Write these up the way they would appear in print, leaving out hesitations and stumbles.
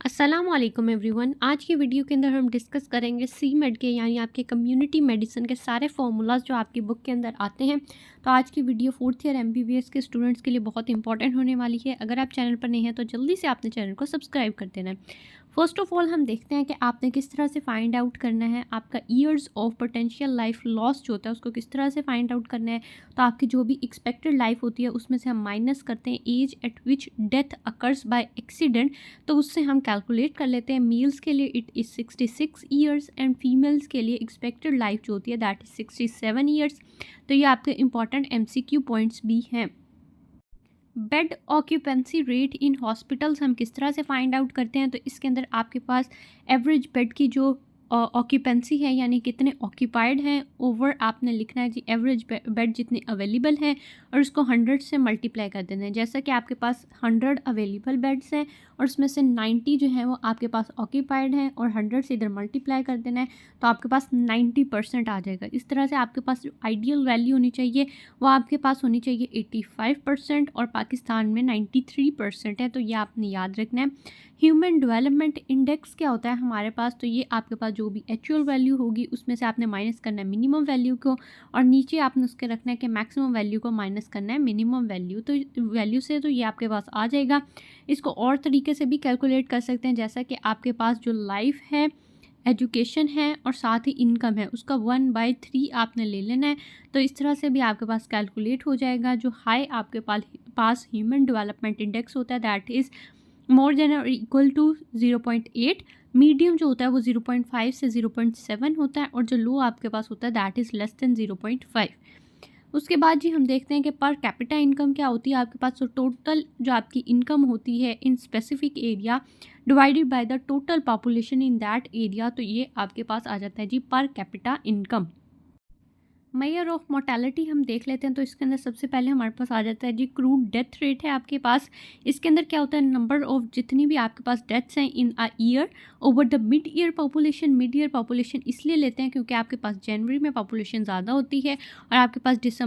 अस्सलाम वालेकुम एवरीवन। आज की वीडियो के अंदर हम डिस्कस करेंगे सी मेड के यानी आपके कम्युनिटी मेडिसिन के सारे फार्मूलाज जो आपकी बुक के अंदर आते हैं। तो आज की वीडियो फोर्थ ईयर एमबीबीएस के स्टूडेंट्स के लिए बहुत इंपॉर्टेंट होने वाली है। अगर आप चैनल पर नए हैं तो जल्दी से आपने चैनल को सब्सक्राइब कर देना है। फर्स्ट ऑफ ऑल हम देखते हैं कि आपने किस तरह से फाइंड आउट करना है आपका years of potential life loss जो होता है उसको किस तरह से फाइंड आउट करना है। तो आपकी जो भी एक्सपेक्टेड लाइफ होती है उसमें से हम माइनस करते हैं age at which death occurs by accident. तो उससे हम कैलकुलेट कर लेते हैं मेल्स के लिए it is 66 years and females के लिए एक्सपेक्टेड लाइफ जो होती है दैट इज़ 67 ईयर्स। तो ये आपके इंपॉर्टेंट एमसीक्यू पॉइंट्स भी हैं। Bed occupancy rate in hospitals हम किस तरह से फाइंड आउट करते हैं। तो इसके अंदर आपके पास एवरेज बेड की जो ऑक्यूपेंसी है यानी कितने ऑक्यूपाइड हैं ओवर आपने लिखना है जी एवरेज बेड जितने अवेलेबल हैं और उसको 100 से मल्टीप्लाई कर देना है। जैसा कि आपके पास 100 अवेलेबल बेड्स हैं और उसमें से 90 जो है वो आपके पास ऑक्यूपाइड हैं और 100 से इधर मल्टीप्लाई कर देना है तो आपके पास 90% आ जाएगा। इस तरह से आपके पास जो आइडियल वैल्यू होनी चाहिए वो आपके पास होनी चाहिए 85% और पाकिस्तान में 93% है। तो ये आपने याद रखना है। ह्यूमन डेवलपमेंट इंडेक्स क्या होता है हमारे पास। तो ये आपके पास जो भी एक्चुअल वैल्यू होगी उसमें से आपने माइनस करना है मिनिमम वैल्यू को और नीचे आपने उसके रखना है कि मैक्सिमम वैल्यू को माइनस करना है मिनिमम वैल्यू। तो वैल्यू से तो ये आपके पास आ जाएगा। इसको और तरीके से भी कैलकुलेट कर सकते हैं जैसा कि आपके पास जो लाइफ है एजुकेशन है और साथ ही इनकम है उसका 1/3 आपने ले लेना है। तो इस तरह से भी आपके पास कैलकुलेट हो जाएगा। जो हाई आपके पास ह्यूमन डेवलपमेंट इंडेक्स होता है दैट इज़ मोर देन और इक्वल टू 0.8। मीडियम जो होता है वो 0.5 से 0.7 होता है और जो लो आपके पास होता है दैट इज़ लेस देन 0.5। उसके बाद जी हम देखते हैं कि पर कैपिटा इनकम क्या होती है आपके पास। तो टोटल जो आपकी इनकम होती है in specific area divided by the total population in that area. तो ये आपके पास आ जाता है जी per capita income. Measure of mortality हम देख लेते हैं। तो इसके अंदर सबसे पहले हमारे पास आ जाता है जी क्रूड डेथ रेट है आपके पास। इसके अंदर क्या होता है नंबर ऑफ जितनी भी आपके पास डेथ्स हैं in a year over the mid year population. Mid year population इसलिए लेते हैं क्योंकि आपके पास जनवरी में पॉपुलेशन ज़्यादा होती है और आपके पास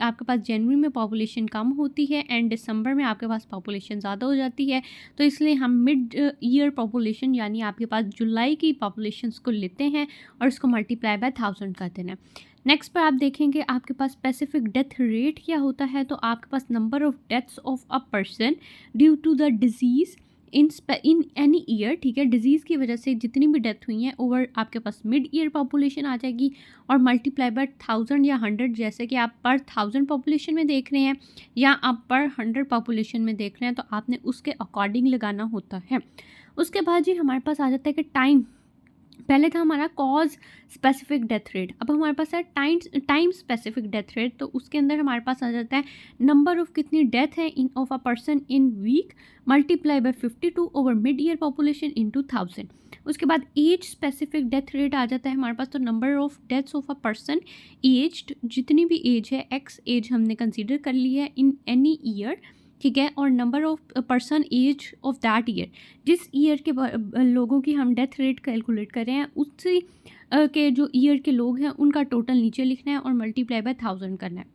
आपके पास जनवरी में पॉपुलेशन कम होती है एंड दिसंबर में आपके पास पॉपुलेशन ज़्यादा हो जाती है। तो इसलिए हम मिड ईयर पॉपुलेशन यानी आपके पास जुलाई की पॉपुलेशन को लेते हैं और उसको मल्टीप्लाई बाय 1000 कर देना है। नेक्स्ट पर आप देखेंगे आपके पास स्पेसिफिक डेथ रेट क्या होता है। तो आपके पास number of deaths of a person due to the disease in any year. ठीक है, डिजीज़ की वजह से जितनी भी डेथ हुई हैं ओवर आपके पास मिड ईयर पॉपुलेशन आ जाएगी और मल्टीप्लाई बाय 1000 या 100 जैसे कि आप पर 1000 पॉपुलेशन में देख रहे हैं या आप पर 100 पॉपुलेशन में देख रहे हैं तो आपने उसके अकॉर्डिंग लगाना होता है। उसके बाद जी हमारे पास आ जाता है कि टाइम। पहले था हमारा कॉज स्पेसिफिक डेथ रेट, अब हमारे पास है टाइम स्पेसिफिक डेथ रेट। तो उसके अंदर हमारे पास आ जाता है नंबर ऑफ कितनी डेथ है in of a person in week multiply by 52 over mid year population into 1000। उसके बाद एज स्पेसिफिक डेथ रेट आ जाता है हमारे पास। तो number of deaths of a person aged जितनी भी एज है एक्स एज हमने कंसीडर कर ली है इन एनी ईयर। ठीक है, और number of person age of that year जिस ईयर के लोगों की हम डेथ रेट कैलकुलेट कर रहे हैं उसी के जो ईयर के लोग हैं उनका टोटल नीचे लिखना है और मल्टीप्लाई बाय 1000 करना है।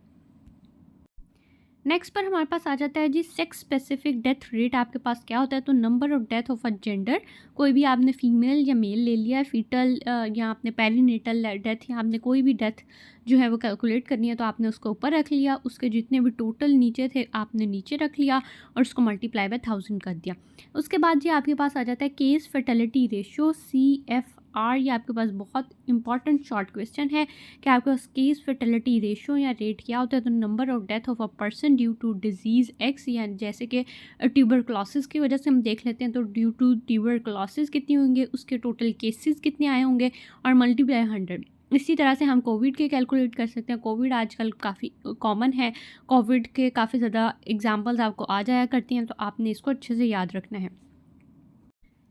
नेक्स्ट पर हमारे पास आ जाता है जी सेक्स स्पेसिफिक डेथ रेट आपके पास क्या होता है। तो number of death of a gender, कोई भी आपने फीमेल या मेल ले लिया, फीटल या आपने पेरीनेटल डेथ या आपने कोई भी डेथ जो है वो कैलकुलेट करनी है तो आपने उसको ऊपर रख लिया, उसके जितने भी टोटल नीचे थे आपने नीचे रख लिया और उसको मल्टीप्लाई बाय 1000 कर दिया। उसके बाद जी आपके पास आ जाता है केस फर्टिलिटी रेशियो CFR। ये आपके पास बहुत इंपॉर्टेंट शॉर्ट क्वेश्चन है कि आपके पास केस फर्टिलिटी रेशियो या रेट क्या होता है। तो number of death of a person due to disease X या जैसे कि ट्यूबरक्लोसिस की वजह से हम देख लेते हैं तो ड्यू टू ट्यूबरक्लोसिस कितनी होंगे, उसके टोटल केसेस कितने आए होंगे और मल्टीप्लाई 100। इसी तरह से हम कोविड के कैलकुलेट कर सकते हैं। कोविड आजकल काफ़ी कॉमन है, कोविड के काफ़ी ज़्यादा एग्जांपल्स आपको आ जाया करती हैं तो आपने इसको अच्छे से याद रखना है।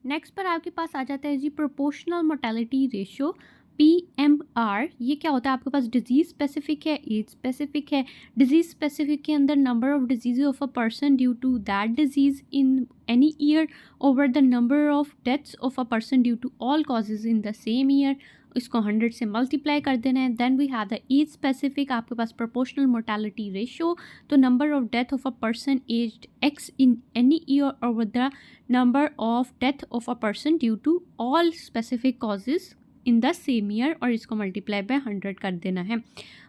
नेक्स्ट पर आपके पास आ जाता है जी प्रोपोर्शनल मोर्टेलिटी रेशियो PMR। ये क्या होता है आपके पास डिजीज़ स्पेसिफिक है, एज स्पेसिफिक है। डिजीज़ स्पेसिफिक के अंदर number of disease of a person due to that disease in any year over the number of deaths of a person due to all causes in the same year. इसको 100 से multiply कर देना है। Then we have the age specific, आपके पास proportional mortality ratio, तो number of death of a person aged X in any year over the number of death of a person due to all specific causes in the same year, और इसको multiply by 100 कर देना है।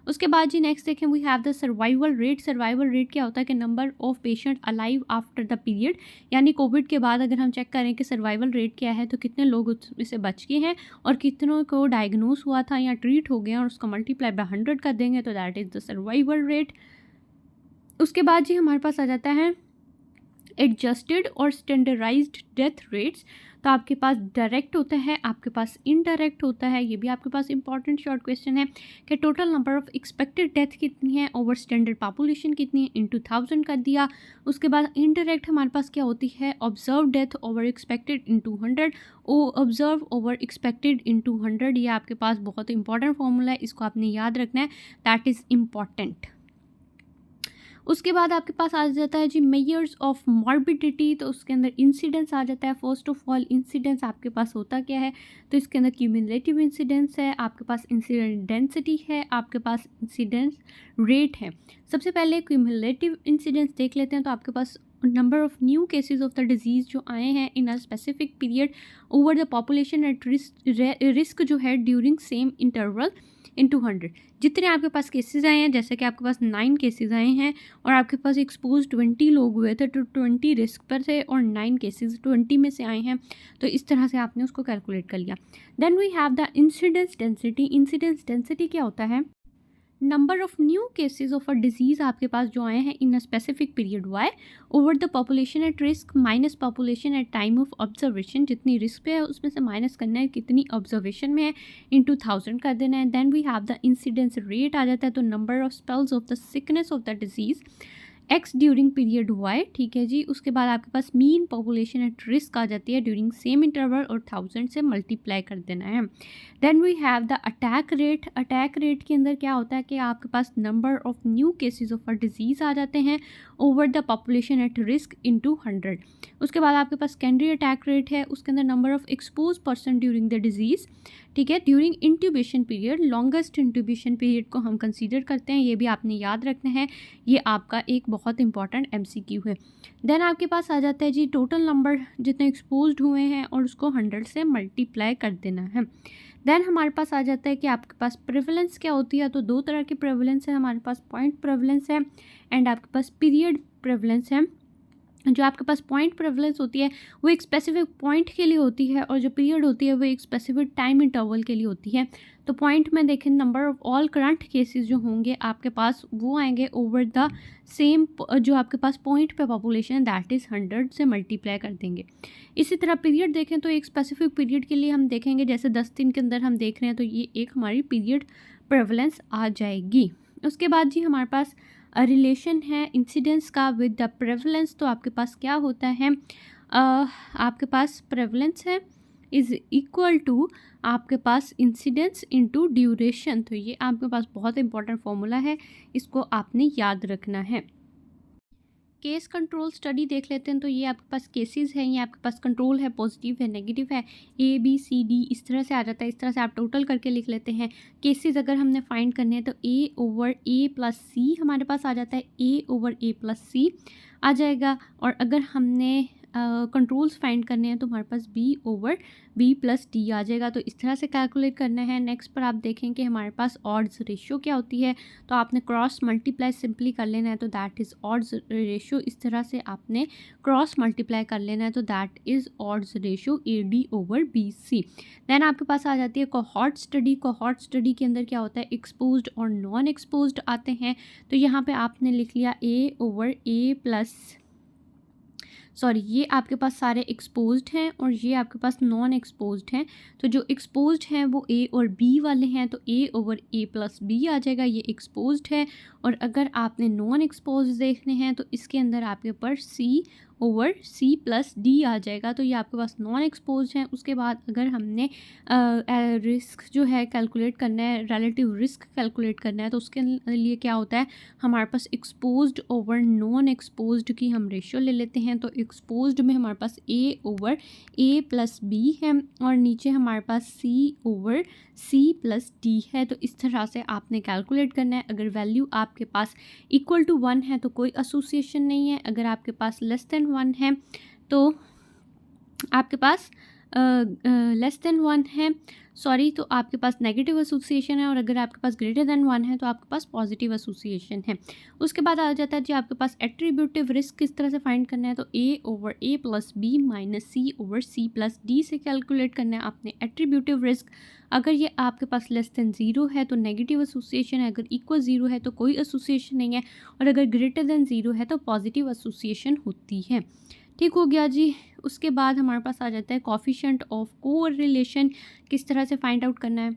उसके बाद जी next देखें, we have the survival rate. Survival rate क्या होता है कि number of patient alive after the period, यानी कोविड के बाद अगर हम चेक करें कि सर्वाइवल रेट क्या है तो कितने लोग उससे बच गए हैं और कितनों को डायग्नोस हुआ था या ट्रीट हो गए और उसको मल्टीप्लाई बाय 100 कर देंगे, तो that is the survival rate. उसके बाद जी हमारे पास आ जाता है एडजस्टेड और स्टैंडर्डाइज्ड डेथ रेट्स। तो आपके पास डायरेक्ट होता है, आपके पास इनडायरेक्ट होता है। ये भी आपके पास इंपॉर्टेंट शॉर्ट क्वेश्चन है कि total number of expected death कितनी है ओवर स्टैंडर्ड पॉपुलेशन कितनी है, इनटू 1000 कर दिया। उसके बाद इनडायरेक्ट हमारे पास क्या होती है, observe death over expected into 100, observe over expected into 100। ये आपके पास बहुत इंपॉर्टेंट फॉर्मूला है, इसको आपने याद रखना है, दैट इज़ इम्पॉर्टेंट। उसके बाद आपके पास आ जाता है जी मेजर्स ऑफ मॉर्बिडिटी, तो उसके अंदर इंसिडेंस आ जाता है। फर्स्ट ऑफ ऑल इंसिडेंस आपके पास होता क्या है, तो इसके अंदर क्यूमुलेटिव इंसिडेंस है, आपके पास इंसिडेंट डेंसिटी है, आपके पास इंसिडेंस रेट है। सबसे पहले क्यूमुलेटिव इंसिडेंस देख लेते हैं। तो आपके पास number of new cases of the disease जो आए हैं in a specific period over the population at risk जो है ड्यूरिंग सेम इंटरवल इनटू 100। जितने आपके पास केसेस आए हैं, जैसे कि आपके पास 9 केसेस आए हैं और आपके पास एक्सपोज 20 लोग हुए थे, तो 20 रिस्क पर थे और 9 केसेस 20 में से आए हैं, तो इस तरह से आपने उसको कैलकुलेट कर लिया। Then we have the incidence density. Incidence density क्या होता है, number of new cases of a disease आपके पास जो आए हैं in a specific period Y over the population at risk minus population at time of observation. जितनी risk पे है उसमें से माइनस करना है कितनी ऑब्जर्वेशन में है, इनटू 1000 कर देना है। Then we have the incidence rate आ जाता है, तो number of spells of the sickness of the disease X during period Y, ठीक है जी। उसके बाद आपके पास मीन पॉपुलेशन एट रिस्क आ जाती है ड्यूरिंग सेम इंटरवल और 1000 से मल्टीप्लाई कर देना है। Then we have the attack rate. Attack rate के अंदर क्या होता है कि आपके पास number of new cases of a disease आ जाते हैं over the population at risk into 100। उसके बाद आपके पास सेकेंडरी अटैक रेट है, उसके अंदर number of expose person during the disease, ठीक है, during intubation period. Longest intubation period को हम कंसीडर करते हैं, ये भी आपने याद रखना है, ये आपका एक बहुत इंपॉर्टेंट MCQ है। देन आपके पास आ जाता है जी टोटल नंबर जितने एक्सपोज्ड हुए हैं और उसको 100 से मल्टीप्लाई कर देना है। देन हमारे पास आ जाता है कि आपके पास प्रेवलेंस क्या होती है, तो 2 तरह की प्रेवलेंस है हमारे पास, पॉइंट प्रेवलेंस है एंड आपके पास पीरियड प्रेवलेंस है। जो आपके पास पॉइंट प्रेवलेंस होती है वो एक स्पेसिफिक पॉइंट के लिए होती है और जो पीरियड होती है वो एक स्पेसिफिक टाइम इंटरवल के लिए होती है। तो पॉइंट में देखें, number of all current cases जो होंगे आपके पास वो आएंगे ओवर द सेम, जो आपके पास पॉइंट पे पॉपुलेशन है दैट इज़ 100 से मल्टीप्लाई कर देंगे। इसी तरह पीरियड देखें तो एक स्पेसिफिक पीरियड के लिए हम देखेंगे, जैसे 10 दिन के अंदर हम देख रहे हैं, तो ये एक हमारी पीरियड प्रेवलेंस आ जाएगी। उसके बाद जी हमारे पास रिलेशन है इंसिडेंस का विद द प्रेवलेंस। तो आपके पास क्या होता है, आपके पास प्रेवलेंस है इज़ इक्वल टू आपके पास इंसिडेंस इनटू ड्यूरेशन। तो ये आपके पास बहुत इंपॉर्टेंट फॉर्मूला है, इसको आपने याद रखना है। केस कंट्रोल स्टडी देख लेते हैं। तो ये आपके पास केसेस हैं, ये आपके पास कंट्रोल है, पॉजिटिव है, नेगेटिव है, ABCD इस तरह से आ जाता है। इस तरह से आप टोटल करके लिख लेते हैं। केसेस अगर हमने फाइंड करने हैं तो A/A+C हमारे पास आ जाता है, A/A+C आ जाएगा। और अगर हमने कंट्रोल्स फाइंड करने हैं तो हमारे पास B/B+D आ जाएगा। तो इस तरह से कैलकुलेट करना है। नेक्स्ट पर आप देखें कि हमारे पास ऑड्स रेशियो क्या होती है, तो आपने क्रॉस मल्टीप्लाई सिंपली कर लेना है, तो दैट इज़ ऑड्स रेशियो। इस तरह से आपने क्रॉस मल्टीप्लाई कर लेना है, तो that is odds ratio AD/BC। Then आपके पास आ जाती है कोहॉर्ट स्टडी। कोहॉर्ट स्टडी के अंदर क्या होता है, एक्सपोज्ड और नॉन एक्सपोज्ड आते हैं। तो यहाँ पे आपने लिख लिया ये आपके पास सारे एक्सपोज्ड हैं और ये आपके पास नॉन एक्सपोज्ड हैं। तो जो एक्सपोज्ड हैं वो A और B वाले हैं, तो A/A+B आ जाएगा, ये एक्सपोज्ड है। और अगर आपने नॉन एक्सपोज देखने हैं तो इसके अंदर आपके ऊपर C over C plus D आ जाएगा। तो ये आपके पास नॉन एक्सपोज है। उसके बाद अगर हमने रिस्क जो है कैलकुलेट करना है, रिलेटिव रिस्क कैलकुलेट करना है, तो उसके लिए क्या होता है, हमारे पास एक्सपोज्ड ओवर नॉन एक्सपोज्ड की हम रेशियो ले लेते हैं। तो एक्सपोज्ड में हमारे पास ए ओवर ए प्लस बी है और नीचे हमारे पास सी ओवर सी प्लस डी है। तो इस तरह से आपने कैलकुलेट करना है। अगर वैल्यू आपके पास इक्वल टू 1 है तो कोई एसोसिएशन नहीं है, अगर आपके पास लेस देन 1 है तो आपके पास लेस देन 1 है, सॉरी, तो आपके पास नेगेटिव एसोसिएशन है, और अगर आपके पास ग्रेटर देन 1 है तो आपके पास पॉजिटिव एसोसिएशन है। उसके बाद आ जाता है जी आपके पास एट्रीब्यूटिव रिस्क किस तरह से फाइंड करना है। तो ए ओवर ए प्लस बी माइनस सी ओवर सी प्लस डी से कैलकुलेट करना है आपने एट्रीब्यूटिव रिस्क। अगर ये आपके पास लेस देन 0 है तो नेगेटिव एसोसिएशन है, अगर इक्वल 0 है तो कोई एसोसिएशन नहीं है, और अगर ग्रेटर देन 0 है तो पॉजिटिव एसोसिएशन होती है। ठीक हो गया जी। उसके बाद हमारे पास आ जाता है कोफिशिएंट ऑफ कोरिलेशन किस तरह से फाइंड आउट करना है।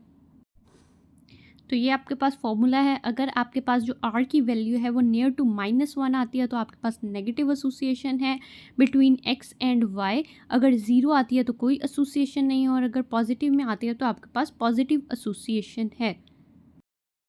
तो ये आपके पास फॉर्मूला है। अगर आपके पास जो आर की वैल्यू है वो नियर टू -1 आती है तो आपके पास नेगेटिव एसोसिएशन है बिटवीन एक्स एंड वाई। अगर 0 आती है तो कोई एसोसिएशन नहीं है, और अगर पॉजिटिव में आती है तो आपके पास पॉजिटिव एसोसिएशन है।